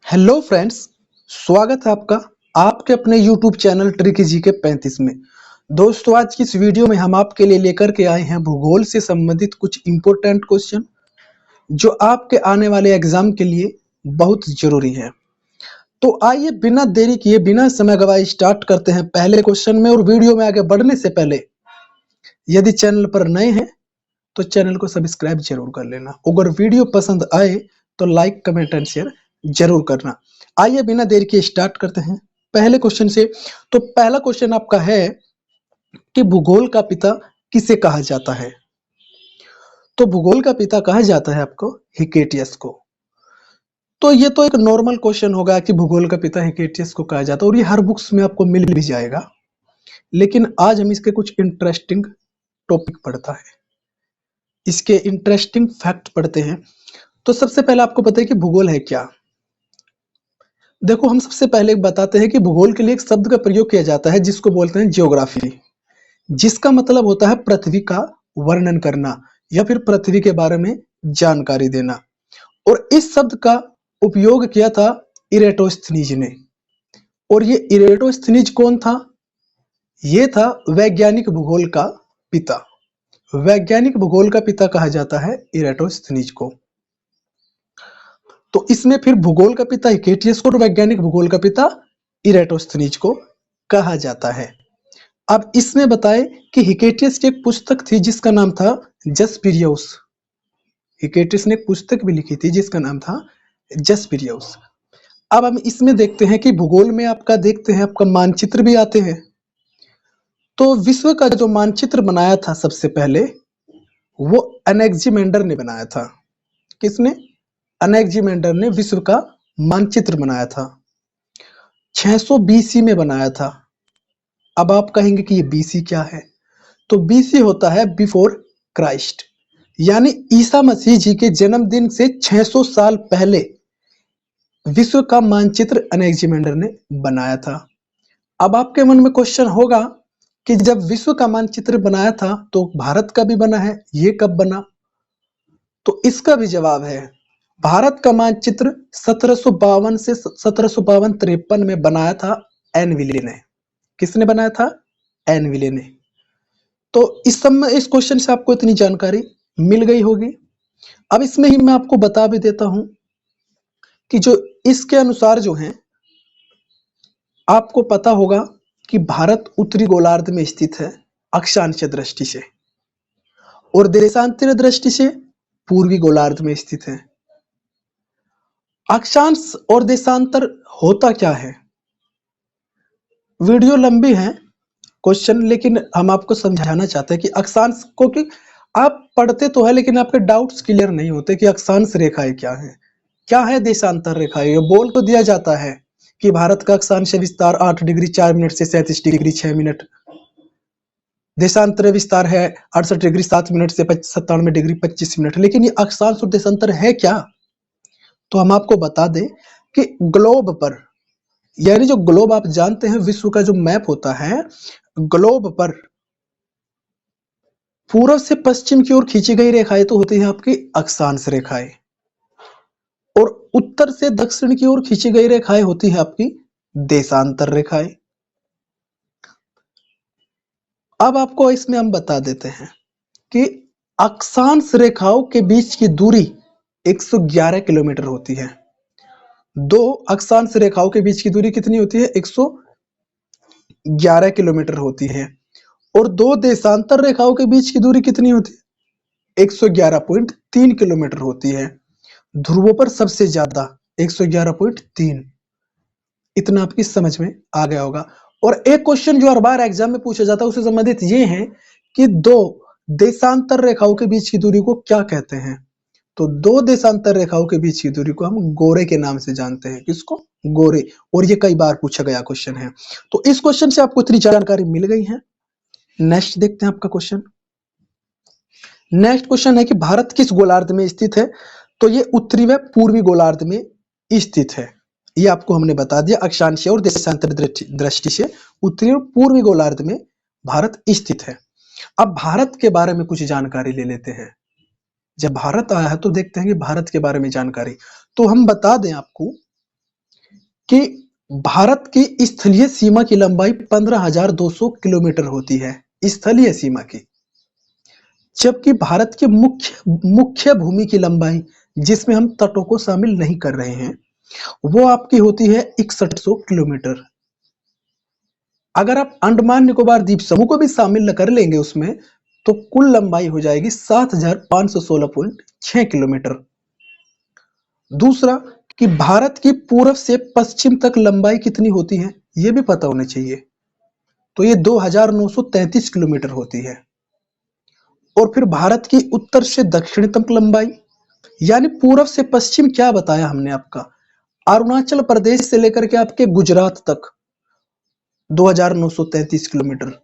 Hello friends, स्वागत है आपका आपके अपने यूट्यूब चैनल ट्रिकी जी के 35 में। दोस्तों, आज की इस वीडियो में हम आपके लिए लेकर के आए हैं भूगोल से संबंधित कुछ इंपॉर्टेंट क्वेश्चन जो आपके आने वाले एग्जाम के लिए बहुत जरूरी है। तो आइए बिना देरी किए, बिना समय गवाए स्टार्ट करते हैं पहले क्वेश्चन में। और वीडियो में आगे बढ़ने से पहले यदि चैनल पर नए हैं तो चैनल को सब्सक्राइब जरूर कर लेना। अगर वीडियो पसंद आए तो लाइक, कमेंट एंड शेयर जरूर करना। आइए बिना देर के स्टार्ट करते हैं पहले क्वेश्चन से। तो पहला क्वेश्चन आपका है कि भूगोल का पिता किसे कहा जाता है। तो भूगोल का पिता कहा जाता है आपको हिकेटियस को। तो ये तो एक नॉर्मल क्वेश्चन होगा कि भूगोल का पिता हिकेटियस को कहा जाता है, और ये हर बुक्स में आपको मिल भी जाएगा। लेकिन आज हम इसके कुछ इंटरेस्टिंग टॉपिक पढ़ता है, इसके इंटरेस्टिंग फैक्ट पढ़ते हैं। तो सबसे पहले आपको पता है कि भूगोल है क्या। देखो, हम सबसे पहले बताते हैं कि भूगोल के लिए एक शब्द का प्रयोग किया जाता है जिसको बोलते हैं ज्योग्राफी, जिसका मतलब होता है पृथ्वी का वर्णन करना या फिर पृथ्वी के बारे में जानकारी देना। और इस शब्द का उपयोग किया था इरेटोस्थनीज ने। और ये इरेटोस्थनीज कौन था? ये था वैज्ञानिक भूगोल का पिता। वैज्ञानिक भूगोल का पिता कहा जाता है इरेटोस्थनीज को। तो इसमें फिर भूगोल का पिता हिकेटियस को और वैज्ञानिक भूगोल का पिता इरेटोस्थनीज को कहा जाता है। अब इसमें बताए कि हिकेटियस की एक पुस्तक थी जिसका नाम था जसपिरियस। हिकेटियस ने एक पुस्तक भी लिखी थी जिसका नाम था जसपिरियस। अब हम इसमें देखते हैं कि भूगोल में आपका देखते हैं आपका मानचित्र भी आते हैं। तो विश्व का जो मानचित्र बनाया था सबसे पहले, वो एनेक्जिमेंडर ने बनाया था। किसने? एनेक्जिमेंडर ने विश्व का मानचित्र बनाया था। 600 बीसी में बनाया था। अब आप कहेंगे कि ये बीसी क्या है? तो बीसी होता है बिफोर क्राइस्ट, यानी ईसा मसीह जी के जन्मदिन से 600 साल पहले विश्व का मानचित्र एनेक्जिमेंडर ने बनाया था। अब आपके मन में क्वेश्चन होगा कि जब विश्व का मानचित्र बनाया था तो भारत का भी बना है, ये कब बना? तो इसका भी जवाब है, भारत का मानचित्र 1752 से 1752-53 में बनाया था एनविले ने। किसने बनाया था? एनविले ने। तो इस समय इस क्वेश्चन से आपको इतनी जानकारी मिल गई होगी। अब इसमें ही मैं आपको बता भी देता हूं कि जो इसके अनुसार जो है, आपको पता होगा कि भारत उत्तरी गोलार्ध में स्थित है अक्षांश दृष्टि से, और देशांतर दृष्टि से पूर्वी गोलार्ध में स्थित है। अक्षांश और देशांतर होता क्या है? वीडियो लंबी है क्वेश्चन, लेकिन हम आपको समझाना चाहते हैं कि अक्षांश को, कि आप पढ़ते तो है लेकिन आपके डाउट्स क्लियर नहीं होते कि अक्षांश रेखाएं क्या है देशांतर रेखाएं। ये बोल तो दिया जाता है कि भारत का अक्षांश विस्तार 8 डिग्री 4 मिनट से 37 डिग्री 6 मिनट, देशांतर विस्तार है 68 डिग्री 7 मिनट से 97 डिग्री 25 मिनट। लेकिन ये अक्षांश और देशांतर है क्या? तो हम आपको बता दें कि ग्लोब पर, यानी जो ग्लोब आप जानते हैं विश्व का जो मैप होता है, ग्लोब पर पूर्व से पश्चिम की ओर खींची गई रेखाएं तो होती है आपकी अक्षांश रेखाएं, और उत्तर से दक्षिण की ओर खींची गई रेखाएं होती है आपकी देशांतर रेखाएं। अब आपको इसमें हम बता देते हैं कि अक्षांश रेखाओं के बीच की दूरी 111 किलोमीटर होती है। दो अक्षांश रेखाओं के बीच की दूरी कितनी होती है? 111 किलोमीटर होती है। और दो देशांतर रेखाओं के बीच की दूरी कितनी होती है? 111.3 किलोमीटर होती है। ध्रुवों पर सबसे ज्यादा 111.3। इतना आपकी समझ में आ गया होगा। और एक क्वेश्चन जो हर बार एग्जाम में पूछा जाता है उससे संबंधित ये है कि दो देशांतर रेखाओं के बीच की दूरी को क्या कहते हैं? तो दो देशांतर रेखाओं के बीच की दूरी को हम गोरे के नाम से जानते हैं। किसको? गोरे। और ये कई बार पूछा गया क्वेश्चन है। तो इस क्वेश्चन से आपको इतनी जानकारी मिल गई है। नेक्स्ट देखते हैं आपका क्वेश्चन। नेक्स्ट क्वेश्चन है कि भारत किस गोलार्ध में स्थित है? तो ये उत्तरी व पूर्वी गोलार्ध में स्थित है। ये आपको हमने बता दिया, अक्षांशीय और देशांतर दृष्टि से उत्तरी और पूर्वी गोलार्ध में भारत स्थित है। अब भारत के बारे में कुछ जानकारी ले लेते हैं। जब भारत आया है तो देखते हैं कि भारत के बारे में जानकारी। तो हम बता दें आपको कि भारत की स्थलीय सीमा की लंबाई 15,200 किलोमीटर होती है, स्थलीय सीमा की। जबकि भारत की मुख्य मुख्य भूमि की लंबाई, जिसमें हम तटों को शामिल नहीं कर रहे हैं, वो आपकी होती है 6100 किलोमीटर। अगर आप अंडमान निकोबार द्वीप समूह को भी शामिल कर लेंगे उसमें, तो कुल लंबाई हो जाएगी 7516.6 किलोमीटर। दूसरा, कि भारत की पूर्व से पश्चिम तक लंबाई कितनी होती है, ये भी पता होना चाहिए। तो ये 2933 किलोमीटर होती है। और फिर भारत की उत्तर से दक्षिण तक लंबाई, यानी पूर्व से पश्चिम क्या बताया हमने आपका, अरुणाचल प्रदेश से लेकर के आपके गुजरात तक 2933 किलोमीटर।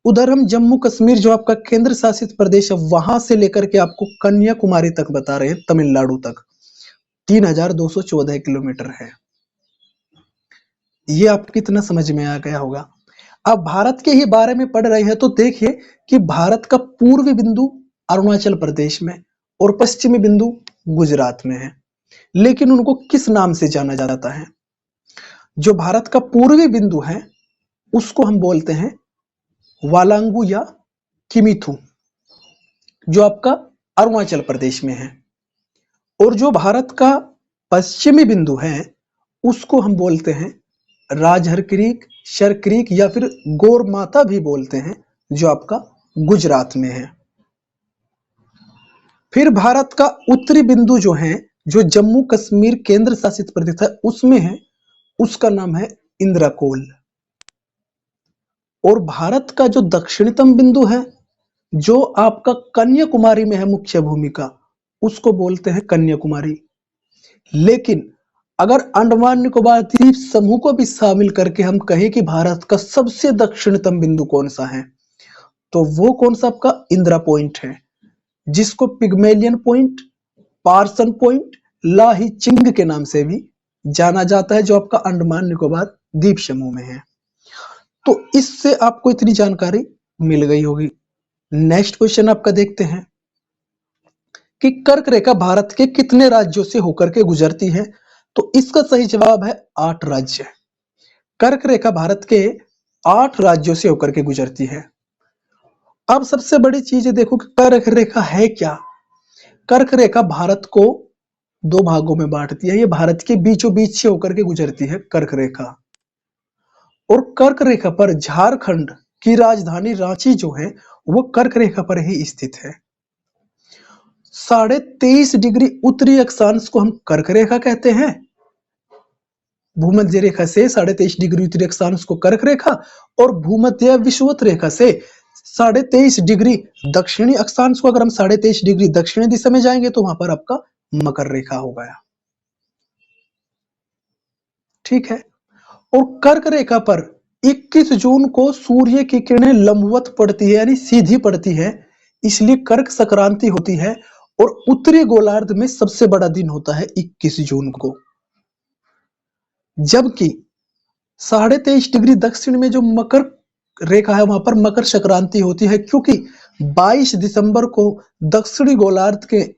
उधर हम जम्मू कश्मीर जो आपका केंद्र शासित प्रदेश है, वहां से लेकर के आपको कन्याकुमारी तक बता रहे हैं, तमिलनाडु तक 3214 किलोमीटर है। ये आपको कितना समझ में आ गया होगा। अब भारत के ही बारे में पढ़ रहे हैं तो देखिए कि भारत का पूर्वी बिंदु अरुणाचल प्रदेश में और पश्चिमी बिंदु गुजरात में है, लेकिन उनको किस नाम से जाना जाता है? जो भारत का पूर्वी बिंदु है उसको हम बोलते हैं वालांगू या किमिथु, जो आपका अरुणाचल प्रदेश में है। और जो भारत का पश्चिमी बिंदु है उसको हम बोलते हैं राजहर क्रीक, शर क्रीक या फिर गोर माता भी बोलते हैं, जो आपका गुजरात में है। फिर भारत का उत्तरी बिंदु जो है, जो जम्मू कश्मीर केंद्र शासित प्रदेश है उसमें है, उसका नाम है इंद्रकोल। और भारत का जो दक्षिणतम बिंदु है, जो आपका कन्याकुमारी में है मुख्य भूमिका, उसको बोलते हैं कन्याकुमारी। लेकिन अगर अंडमान निकोबार द्वीप समूह को भी शामिल करके हम कहें कि भारत का सबसे दक्षिणतम बिंदु कौन सा है, तो वो कौन सा आपका इंदिरा पॉइंट है, जिसको पिग्मेलियन पॉइंट, पार्सन पॉइंट, लाही चिंग के नाम से भी जाना जाता है, जो आपका अंडमान निकोबार द्वीप समूह में है। तो इससे आपको इतनी जानकारी मिल गई होगी। नेक्स्ट क्वेश्चन आपका देखते हैं कि कर्क रेखा भारत के कितने राज्यों से होकर के गुजरती है? तो इसका सही जवाब है 8 राज्य। कर्क रेखा भारत के 8 राज्यों से होकर के गुजरती है। अब सबसे बड़ी चीज देखो कि कर्क रेखा है क्या। कर्क रेखा भारत को 2 भागों में बांटती है। ये भारत के बीचों बीच से होकर के गुजरती है कर्क रेखा। और कर्क रेखा पर झारखंड की राजधानी रांची जो है, वो कर्क रेखा पर ही स्थित है। 23.5 डिग्री उत्तरी अक्षांश को हम कर्क रेखा कहते हैं। भूमध्य रेखा से 23.5 डिग्री उत्तरी अक्षांश को कर्क रेखा, और भूमध्य विषुवत रेखा से 23.5 डिग्री दक्षिणी अक्षांश को अगर हम 23.5 डिग्री दक्षिणी दिशा में जाएंगे तो वहां पर आपका मकर रेखा हो गया। ठीक है। और कर्क रेखा पर 21 जून को सूर्य की किरणें लंबवत पड़ती है, यानी सीधी पड़ती है, इसलिए कर्क संक्रांति होती है। और उत्तरी गोलार्ध में सबसे बड़ा दिन होता है 21 जून को। जबकि 23.5 डिग्री दक्षिण में जो मकर रेखा है वहां पर मकर संक्रांति होती है, क्योंकि 22 दिसंबर को दक्षिणी गोलार्ध के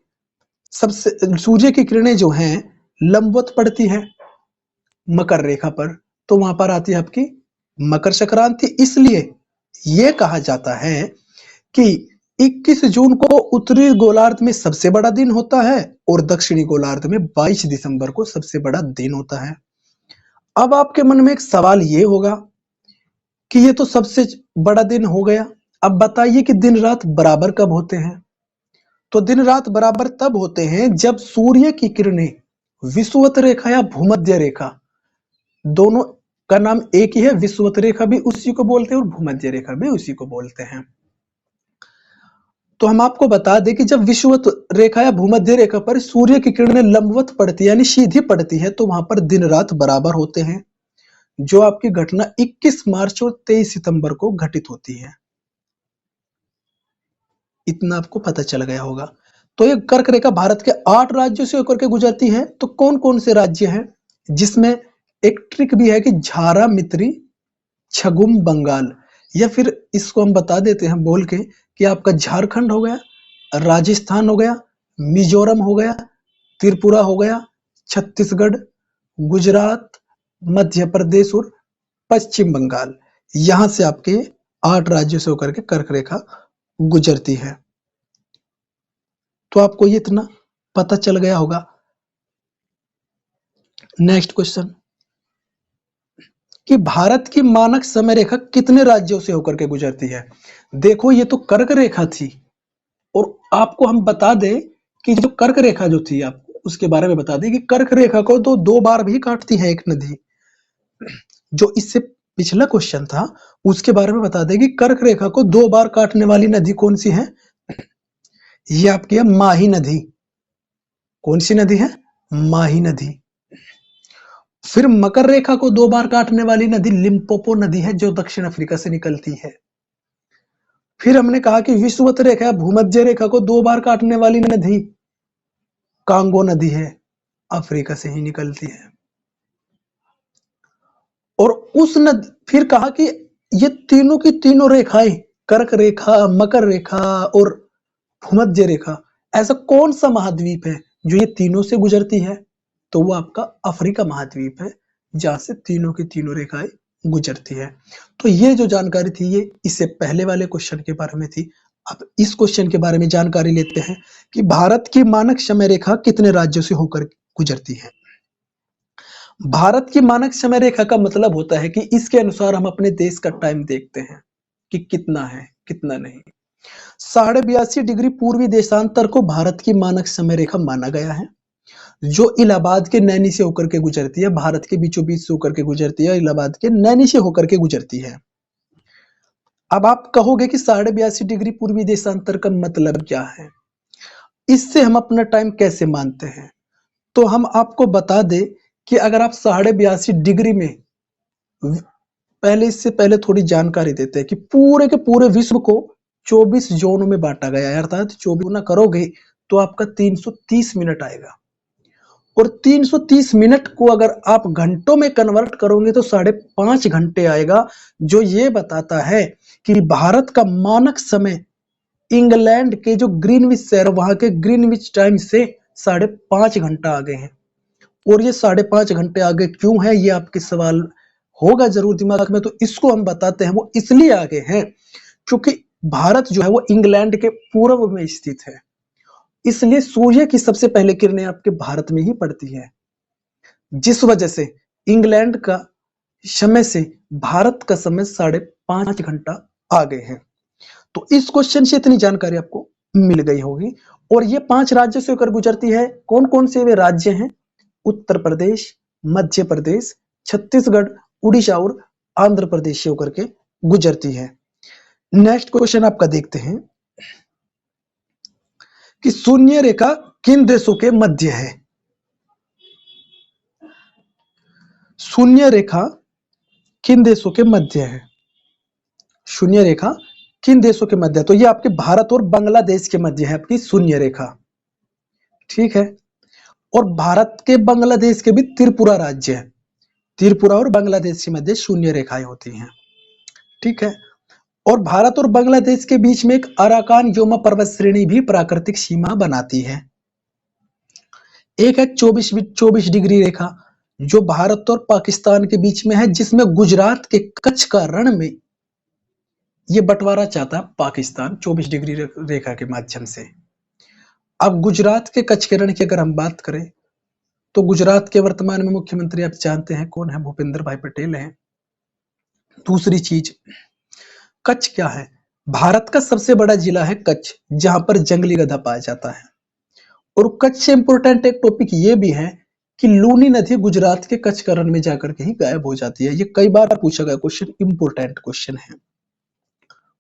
सबसे सूर्य की किरणें जो हैं लंबवत पड़ती है मकर रेखा पर, तो वहां पर आती है आपकी मकर संक्रांति। इसलिए यह कहा जाता है कि 21 जून को उत्तरी गोलार्ध में सबसे बड़ा दिन होता है और दक्षिणी गोलार्ध में 22 दिसंबर को सबसे बड़ा दिन होता है। अब आपके मन में एक सवाल ये होगा कि ये तो सबसे बड़ा दिन हो गया, अब बताइए कि दिन रात बराबर कब होते हैं? तो दिन रात बराबर तब होते हैं जब सूर्य की किरणें विषुवत रेखा या भूमध्य रेखा, दोनों का नाम एक ही है, विषुवत रेखा भी उसी को बोलते हैं और भूमध्य रेखा भी उसी को बोलते हैं। तो हम आपको बता दें कि जब विषुवत रेखा या भूमध्य रेखा पर सूर्य की किरणें लंबवत पड़ती है, यानी सीधी पड़ती है, तो वहां पर दिन रात बराबर होते हैं, जो आपकी घटना 21 मार्च और 23 सितंबर को घटित होती है। इतना आपको पता चल गया होगा। तो ये कर्क रेखा भारत के 8 राज्यों से होकर के गुजरती है। तो कौन कौन से राज्य हैं, जिसमें एक ट्रिक भी है कि झारा, मित्री, छगुम, बंगाल, या फिर इसको हम बता देते हैं बोल के कि आपका झारखंड हो गया, राजस्थान हो गया, मिजोरम हो गया, त्रिपुरा हो गया, छत्तीसगढ़, गुजरात, मध्य प्रदेश और पश्चिम बंगाल, यहां से आपके 8 राज्यों से होकर के कर्क रेखा गुजरती है। तो आपको ये इतना पता चल गया होगा। नेक्स्ट क्वेश्चन कि भारत की मानक समय रेखा कितने राज्यों से होकर के गुजरती है। देखो ये तो कर्क रेखा थी, और आपको हम बता दें कि जो कर्क रेखा जो थी, आपको उसके बारे में बता दें कि कर्क रेखा को तो 2 बार भी काटती है एक नदी। जो इससे पिछला क्वेश्चन था उसके बारे में बता दें कि कर्क रेखा को 2 बार काटने वाली नदी कौन सी है। ये आपकी है माही नदी। कौन सी नदी है? माही नदी। फिर मकर रेखा को 2 बार काटने वाली नदी लिम्पोपो नदी है, जो दक्षिण अफ्रीका से निकलती है। फिर हमने कहा कि विषुवत रेखा, भूमध्य रेखा को 2 बार काटने वाली नदी कांगो नदी है, अफ्रीका से ही निकलती है। और उस नदी, फिर कहा कि ये तीनों की तीनों रेखाएं, कर्क रेखा, मकर रेखा और भूमध्य रेखा, ऐसा कौन सा महाद्वीप है जो ये तीनों से गुजरती है? तो वो आपका अफ्रीका महाद्वीप है, जहां से तीनों की तीनों रेखाएं गुजरती है। तो ये जो जानकारी थी ये इससे पहले वाले क्वेश्चन के बारे में थी। अब इस क्वेश्चन के बारे में जानकारी लेते हैं कि भारत की मानक समय रेखा कितने राज्यों से होकर गुजरती है। भारत की मानक समय रेखा का मतलब होता है कि इसके अनुसार हम अपने देश का टाइम देखते हैं कि कितना है कितना नहीं। 82.5 डिग्री पूर्वी देशांतर को भारत की मानक समय रेखा माना गया है, जो इलाहाबाद के नैनी से होकर के गुजरती है। भारत के बीचों बीच से होकर के गुजरती है, इलाहाबाद के नैनी से होकर के गुजरती है। अब आप कहोगे कि 82.5 डिग्री पूर्वी देशांतर का मतलब क्या है, इससे हम अपना टाइम कैसे मानते हैं? तो हम आपको बता दें कि अगर आप 82.5 डिग्री में, पहले इससे पहले थोड़ी जानकारी देते हैं कि पूरे के पूरे विश्व को 24 जोनों में बांटा गया है, अर्थात 24 गुना करोगे तो आपका 330 मिनट आएगा। और 330 मिनट को अगर आप घंटों में कन्वर्ट करोगे तो 5.5 घंटे आएगा, जो ये बताता है कि भारत का मानक समय इंग्लैंड के जो ग्रीनविच शहर, वहां के ग्रीनविच टाइम से 5.5 घंटा आगे है। और ये 5.5 घंटे आगे क्यों है, ये आपके सवाल होगा जरूर दिमाग में। तो इसको हम बताते हैं, वो इसलिए आगे हैं क्योंकि भारत जो है वो इंग्लैंड के पूर्व में स्थित है, इसलिए सूर्य की सबसे पहले किरणें आपके भारत में ही पड़ती है, जिस वजह से इंग्लैंड का समय से भारत का समय 5.5 घंटा आगे है। तो इस क्वेश्चन से इतनी जानकारी आपको मिल गई होगी। और ये 5 राज्यों से होकर गुजरती है। कौन कौन से वे राज्य हैं? उत्तर प्रदेश, मध्य प्रदेश, छत्तीसगढ़, उड़ीसा और आंध्र प्रदेश से होकर के गुजरती है। नेक्स्ट क्वेश्चन आपका देखते हैं कि शून्य रेखा किन देशों के मध्य है। शून्य रेखा किन देशों के मध्य है? शून्य रेखा किन देशों के मध्य है? तो ये आपके भारत और बांग्लादेश के मध्य है आपकी शून्य रेखा। ठीक है। और भारत के बांग्लादेश के भी त्रिपुरा राज्य है, त्रिपुरा और बांग्लादेश के मध्य शून्य रेखाएं होती हैं। ठीक है। और भारत और बांग्लादेश के बीच में एक अराकान योमा पर्वत श्रेणी भी प्राकृतिक सीमा बनाती है। एक है 24 डिग्री रेखा, जो भारत और पाकिस्तान के बीच में है, जिसमें गुजरात के कच्छ का रण में ये बंटवारा चाहता पाकिस्तान 24 डिग्री रेखा के माध्यम से। अब गुजरात के कच्छ के रण की अगर हम बात करें तो गुजरात के वर्तमान में मुख्यमंत्री आप जानते हैं कौन है, भूपेंद्र भाई पटेल हैं। दूसरी चीज, कच्छ क्या है? भारत का सबसे बड़ा जिला है कच्छ, जहां पर जंगली गधा पाया जाता है। और कच्छ से इंपोर्टेंट एक टॉपिक ये भी है कि लूनी नदी गुजरात के कच्छ का रण में जाकर के ही गायब हो जाती है। ये कई बार पूछा गया क्वेश्चन, इंपोर्टेंट क्वेश्चन है।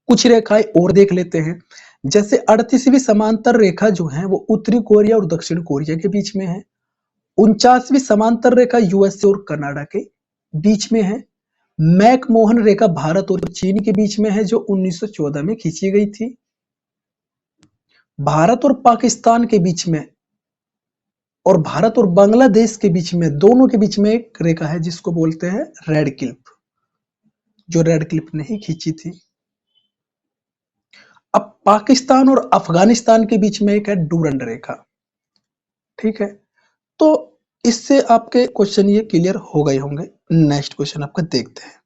कुछ रेखाएं और देख लेते हैं, जैसे 38वीं समांतर रेखा जो है वो उत्तरी कोरिया और दक्षिण कोरिया के बीच में है। 49वीं समांतर रेखा यूएसए और कनाडा के बीच में है। मैकमोहन रेखा भारत और चीन के बीच में है, जो 1914 में खींची गई थी। भारत और पाकिस्तान के बीच में और भारत और बांग्लादेश के बीच में, दोनों के बीच में एक रेखा है जिसको बोलते हैं रेड क्लिफ, जो रेड क्लिफ ने ही खींची थी। अब पाकिस्तान और अफगानिस्तान के बीच में एक है डूरंड रेखा। ठीक है। तो इससे आपके क्वेश्चन ये क्लियर हो गए होंगे। नेक्स्ट क्वेश्चन आपका देखते हैं।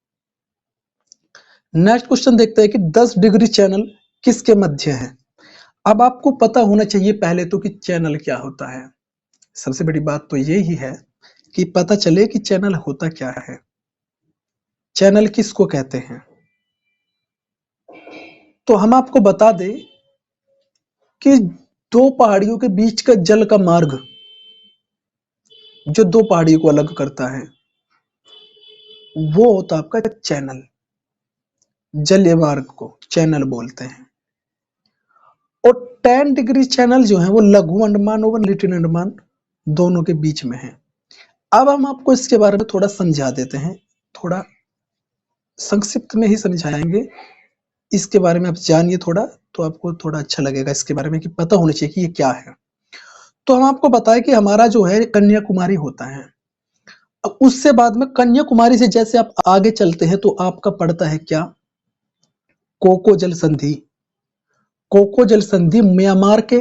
नेक्स्ट क्वेश्चन देखते हैं कि 10 डिग्री चैनल किसके मध्य है। अब आपको पता होना चाहिए पहले तो कि चैनल क्या होता है। सबसे बड़ी बात तो ये ही है कि पता चले कि चैनल होता क्या है, चैनल किसको कहते हैं। तो हम आपको बता दें कि दो पहाड़ियों के बीच का जल का मार्ग जो दो पहाड़ियों को अलग करता है वो होता आपका चैनल। जलीय मार्ग को चैनल बोलते हैं। और 10 डिग्री चैनल जो है वो लघु अंडमान और लिटिल अंडमान दोनों के बीच में है। अब हम आपको इसके बारे में थोड़ा समझा देते हैं, थोड़ा संक्षिप्त में ही समझाएंगे। इसके बारे में आप जानिए थोड़ा, तो आपको थोड़ा अच्छा लगेगा इसके बारे में कि पता होना चाहिए कि ये क्या है। तो हम आपको बताएं कि हमारा जो है कन्याकुमारी होता है। अब उससे बाद में कन्याकुमारी से जैसे आप आगे चलते हैं तो आपका पड़ता है क्या, कोको जल संधि। कोको जल संधि म्यांमार के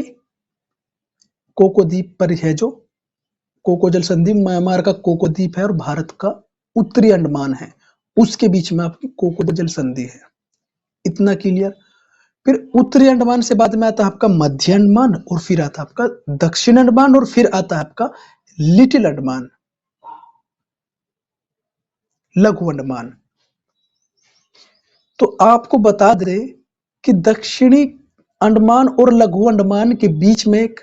कोको द्वीप पर है। जो कोको जल संधि म्यांमार का कोको द्वीप है और भारत का उत्तरी अंडमान है, उसके बीच में आपकी कोको जल संधि है। इतना क्लियर। फिर उत्तरी अंडमान से बाद में आता है आपका मध्य अंडमान और फिर आता है आपका दक्षिण अंडमान और फिर आता है आपका लिटिल अंडमान, लघु अंडमान। तो आपको बता दे कि दक्षिणी अंडमान और लघु अंडमान के बीच में एक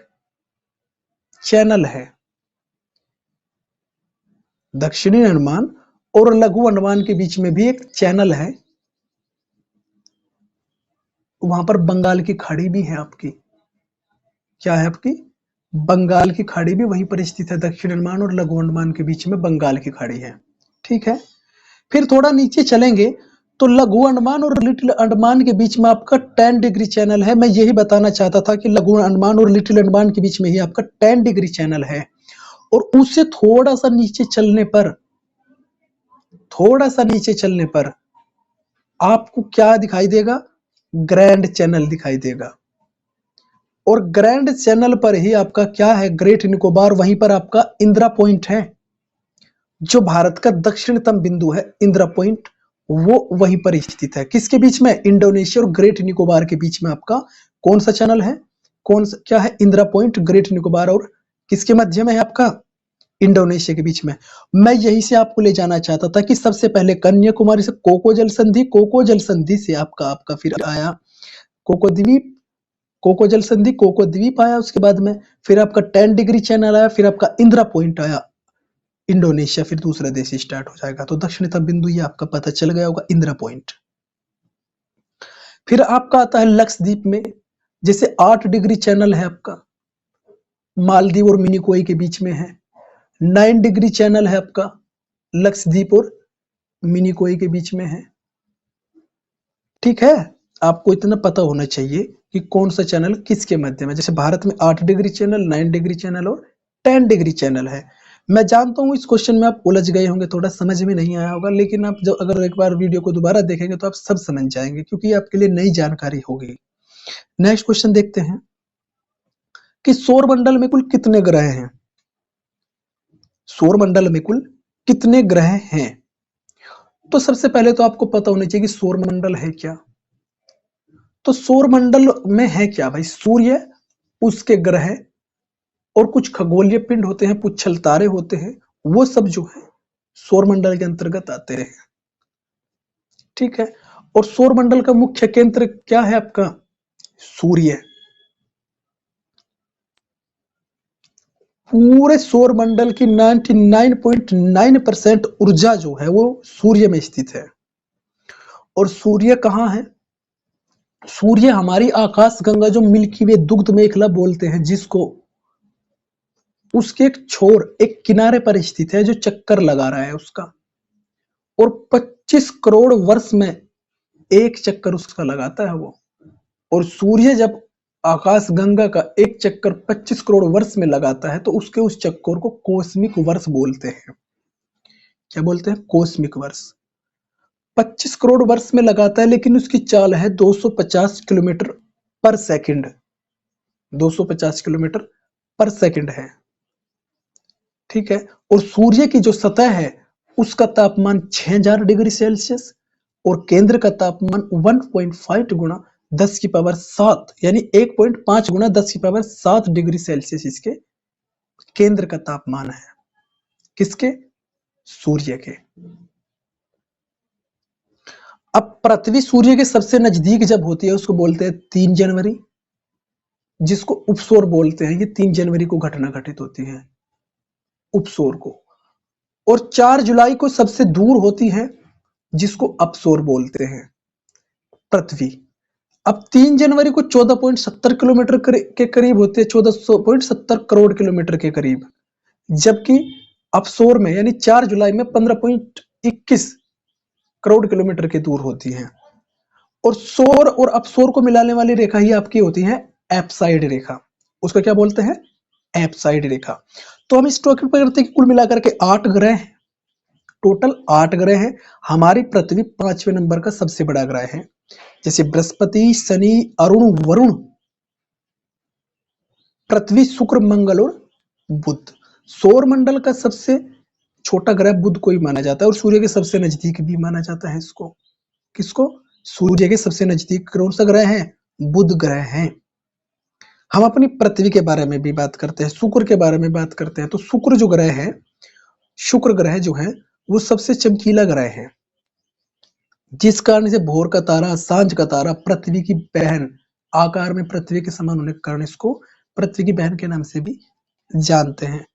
चैनल है। दक्षिणी अंडमान और लघु अंडमान के बीच में भी एक चैनल है। वहां पर बंगाल की खाड़ी भी है आपकी। क्या है आपकी? बंगाल की खाड़ी भी वहीं पर स्थित है। दक्षिण अंडमान और लघु अंडमान के बीच में बंगाल की खाड़ी है। ठीक है। फिर थोड़ा नीचे चलेंगे तो लघु अंडमान और लिटिल अंडमान के बीच में आपका 10 डिग्री चैनल है। मैं यही बताना चाहता था कि लघु अंडमान और लिटिल अंडमान के बीच में ही आपका 10 डिग्री चैनल है। और उससे थोड़ा सा नीचे चलने पर, थोड़ा सा नीचे चलने पर आपको क्या दिखाई देगा? ग्रैंड चैनल दिखाई देगा। और ग्रैंड चैनल पर ही आपका क्या है? ग्रेट निकोबार। वहीं पर आपका इंदिरा पॉइंट है, जो भारत का दक्षिणतम बिंदु है। इंदिरा पॉइंट वो वहीं पर स्थित है। किसके बीच में? इंडोनेशिया और ग्रेट निकोबार के बीच में आपका कौन सा चैनल है? कौन सा क्या है? इंदिरा पॉइंट, ग्रेट निकोबार और किसके मध्य में है आपका? इंडोनेशिया के बीच में। मैं यही से आपको ले जाना चाहता था कि सबसे पहले कन्याकुमारी से कोको जल संधि, कोको जल संधि से आपका फिर आया कोको द्वीप, कोको जल संधि, कोको द्वीप आया उसके बाद में। फिर आपका 10 डिग्री चैनल आया, फिर आपका इंदिरा पॉइंट आया इंडोनेशिया, फिर दूसरा देश स्टार्ट हो जाएगा। तो दक्षिणतम बिंदु ये आपका पता चल गया होगा, इंदिरा पॉइंट। फिर आपका आता है लक्षद्वीप में। जैसे 8 डिग्री चैनल है आपका, मालदीव और मिनिकोई के बीच में है। 9 डिग्री चैनल है आपका, लक्षद्वीप और मिनिकोई के बीच में है। ठीक है। आपको इतना पता होना चाहिए कि कौन सा चैनल किसके मध्य में। जैसे भारत में 8 डिग्री चैनल, 9 डिग्री चैनल और 10 डिग्री चैनल है। मैं जानता हूं इस क्वेश्चन में आप उलझ गए होंगे, थोड़ा समझ में नहीं आया होगा, लेकिन आप जब अगर एक बार वीडियो को दोबारा देखेंगे तो आप सब समझ जाएंगे, क्योंकि आपके लिए नई जानकारी होगी। नेक्स्ट क्वेश्चन देखते हैं कि सौर मंडल में कुल कितने ग्रह हैं। सौर मंडल में कुल कितने ग्रह हैं? तो सबसे पहले तो आपको पता होना चाहिए कि सौर मंडल है क्या। तो सौर मंडल में है क्या भाई? सूर्य, उसके ग्रह और कुछ खगोलीय पिंड होते हैं, पुच्छल तारे होते हैं, वो सब जो है सौर मंडल के अंतर्गत आते हैं। ठीक है। और सौर मंडल का मुख्य केंद्र क्या है आपका? सूर्य। पूरे सौर मंडल की 99.9% ऊर्जा जो है वो सूर्य में स्थित है। और सूर्य कहाँ है? सूर्य हमारी आकाश गंगा, जो मिल्की वे दुग्ध मेखला बोलते हैं जिसको, उसके एक छोर, एक किनारे पर स्थित है, जो चक्कर लगा रहा है उसका। और 25 करोड़ वर्ष में एक चक्कर उसका लगाता है वो। और सूर्य जब आकाश गंगा का एक चक्कर 25 करोड़ वर्ष में लगाता है तो उसके उस चक्कर को कॉस्मिक वर्ष बोलते हैं। क्या बोलते हैं? कॉस्मिक वर्ष। 25 करोड़ वर्ष में लगाता है, लेकिन उसकी चाल है 250 किलोमीटर पर सेकंड। 250 किलोमीटर पर सेकंड है। ठीक है। और सूर्य की जो सतह है उसका तापमान 6000 डिग्री सेल्सियस और केंद्र का तापमान 1.5 गुना 10 की पावर 7 यानी 1.5 गुना 10 की पावर 7 डिग्री सेल्सियस इसके केंद्र का तापमान है। किसके? सूर्य के। अब पृथ्वी सूर्य के सबसे नजदीक जब होती है उसको बोलते हैं 3 जनवरी, जिसको उपसौर बोलते हैं। ये 3 जनवरी को घटना घटित होती है, उपसौर को। और 4 जुलाई को सबसे दूर होती है, जिसको अपसौर बोलते हैं, पृथ्वी। अब 3 जनवरी को 14.70 किलोमीटर के करीब होती है, 14.70 करोड़ किलोमीटर के करीब, जबकि अपसौर में यानी 4 जुलाई में 15.21 करोड़ किलोमीटर के दूर होती है। और सौर और अपसौर को मिलाने वाली रेखा ही आपकी होती है एपसाइड रेखा। उसको क्या बोलते हैं? एपसाइड रेखा। तो हम इस टॉपिक पर करते हैं कि कुल मिलाकर के 8 ग्रह हैं, टोटल 8 ग्रह हैं। हमारी पृथ्वी 5वें नंबर का सबसे बड़ा ग्रह है। जैसे बृहस्पति, शनि, अरुण, वरुण, पृथ्वी, शुक्र, मंगल और बुध। सौर मंडल का सबसे छोटा ग्रह बुध को ही माना जाता है और सूर्य के सबसे नजदीक भी माना जाता है इसको। किसको? सूर्य के सबसे नजदीक कौन सा ग्रह है? बुध ग्रह है। हम अपनी पृथ्वी के बारे में भी बात करते हैं, शुक्र के बारे में बात करते हैं। तो शुक्र जो ग्रह है, शुक्र ग्रह जो है वो सबसे चमकीला ग्रह है, जिस कारण से भोर का तारा, सांझ का तारा, पृथ्वी की बहन, आकार में पृथ्वी के समान होने के कारण इसको पृथ्वी की बहन के नाम से भी जानते हैं।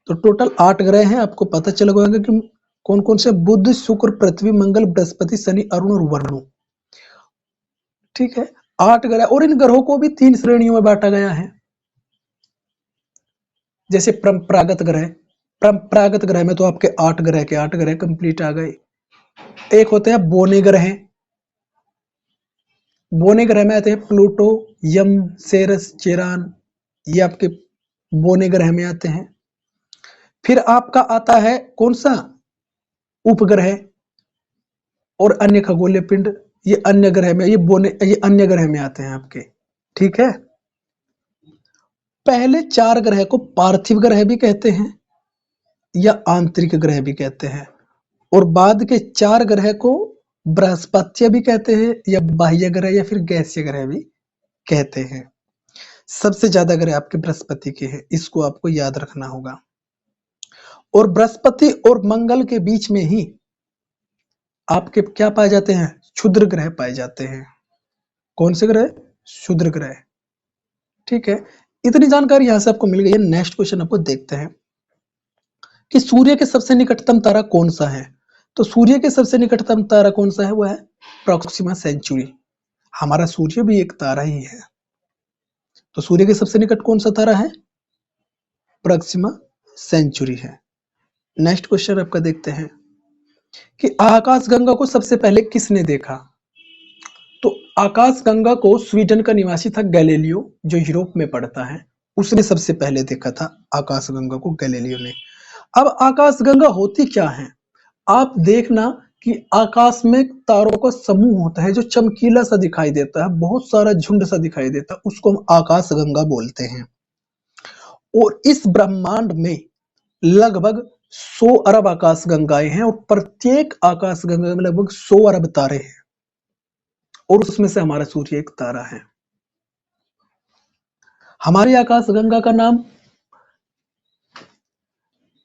तो टोटल 8 ग्रह हैं। आपको पता चल गया कि कौन कौन से? बुध, शुक्र, पृथ्वी, मंगल, बृहस्पति, शनि, अरुण और वरुण। ठीक है, 8 ग्रह। और इन ग्रहों को भी 3 श्रेणियों में बांटा गया है। जैसे परंपरागत ग्रह, परंपरागत ग्रह में तो आपके 8 ग्रह के 8 ग्रह कंप्लीट आ गए। एक होते हैं बोने ग्रह। बोने ग्रह में आते हैं प्लूटो, यम, सेरस, चेरान, ये आपके बोने ग्रह में आते हैं। फिर आपका आता है कौन सा? उपग्रह और अन्य खगोलीय पिंड, ये अन्य ग्रह में, ये अन्य ग्रह में आते हैं आपके। ठीक है। पहले 4 ग्रह को पार्थिव ग्रह भी कहते हैं या आंतरिक ग्रह भी कहते हैं, और बाद के 4 ग्रह को बृहस्पति भी कहते हैं या बाह्य ग्रह या फिर गैसीय ग्रह भी कहते हैं। सबसे ज्यादा ग्रह आपके बृहस्पति के हैं, इसको आपको याद रखना होगा। और बृहस्पति और मंगल के बीच में ही आपके क्या पाए जाते हैं? क्षुद्र ग्रह पाए जाते हैं। कौन से ग्रह? क्षुद्र ग्रह। ठीक है, इतनी जानकारी यहां से आपको मिल गई है। नेक्स्ट क्वेश्चन आपको देखते हैं कि सूर्य के सबसे निकटतम तारा कौन सा है। तो सूर्य के सबसे निकटतम तारा कौन सा है? वो है प्रोक्सिमा सेंचुरी। हमारा सूर्य भी एक तारा ही है। तो सूर्य के सबसे निकट कौन सा तारा है? प्रोक्सिमा सेंचुरी है। नेक्स्ट क्वेश्चन आपका देखते हैं कि आकाशगंगा को सबसे पहले किसने देखा। तो आकाशगंगा को स्वीडन का निवासी था गैलीलियो, जो यूरोप में पड़ता है, उसने सबसे पहले देखा था आकाशगंगा को, गैलीलियो ने। अब आकाशगंगा होती क्या है? आप देखना कि आकाश में तारों का समूह होता है जो चमकीला सा दिखाई देता है, बहुत सारा झुंड सा दिखाई देता है, उसको हम आकाशगंगा बोलते हैं। और इस ब्रह्मांड में लगभग 100 अरब आकाशगंगाएं हैं और प्रत्येक आकाशगंगा में लगभग 100 अरब तारे हैं, और उसमें से हमारा सूर्य एक तारा है। हमारी आकाशगंगा का नाम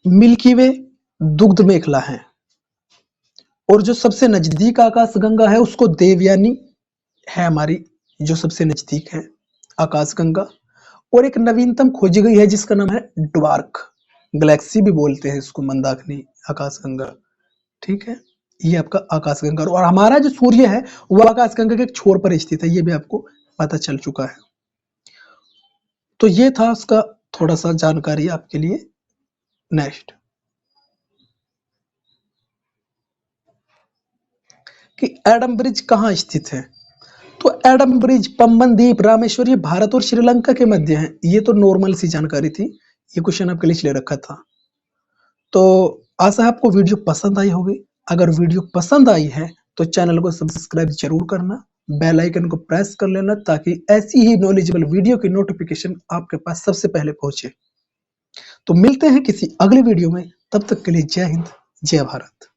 मिल्की वे दुग्ध मेखला है, और जो सबसे नजदीक आकाशगंगा है उसको देवयानी है हमारी, जो सबसे नजदीक है आकाशगंगा। और एक नवीनतम खोजी गई है जिसका नाम है ड्वार्क गैलेक्सी भी बोलते हैं इसको, मंदाकिनी आकाशगंगा। ठीक है, ये आपका आकाशगंगा। और हमारा जो सूर्य है वो आकाशगंगा के एक छोर पर स्थित है, ये भी आपको पता चल चुका है। तो ये था उसका थोड़ा सा जानकारी आपके लिए। नेक्स्ट कि एडम ब्रिज कहाँ स्थित है। तो एडम ब्रिज पम्बन द्वीप, रामेश्वर, ये भारत और श्रीलंका के मध्य है। ये तो नॉर्मल सी जानकारी थी, ये क्वेश्चन आपके लिए इसलिए रखा था। तो आशा है आपको वीडियो पसंद आई होगी। अगर वीडियो पसंद आई है तो चैनल को सब्सक्राइब जरूर करना, बेल आइकन को प्रेस कर लेना, ताकि ऐसी ही नॉलेजेबल वीडियो की नोटिफिकेशन आपके पास सबसे पहले पहुंचे। तो मिलते हैं किसी अगले वीडियो में, तब तक के लिए जय हिंद, जय भारत।